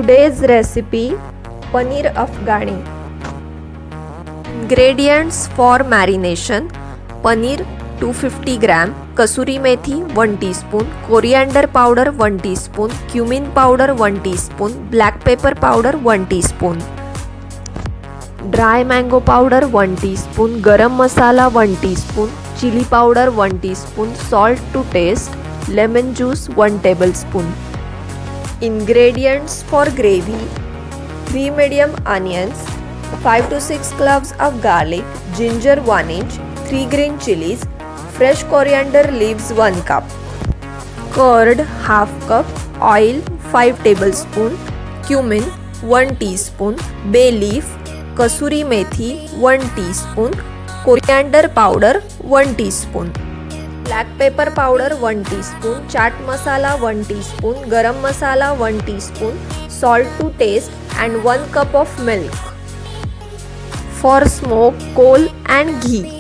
Today's recipe Paneer Afghani. Ingredients for marination: paneer 250 gram, kasuri methi 1 teaspoon, coriander powder 1 teaspoon, cumin powder 1 teaspoon, black pepper powder 1 teaspoon, dry mango powder 1 teaspoon, garam masala 1 teaspoon, chili powder 1 teaspoon, salt to taste, lemon juice 1 tablespoon. Ingredients for gravy: 3 medium onions, 5 to 6 cloves of garlic, ginger 1 inch, 3 green chilies, fresh coriander leaves 1 cup, curd half cup, oil 5 tablespoon, cumin 1 teaspoon, bay leaf, kasuri methi 1 teaspoon, coriander powder 1 teaspoon, black pepper powder 1 teaspoon, chaat masala 1 teaspoon, garam masala 1 teaspoon, salt to taste and 1 cup of milk. For smoke, coal and ghee: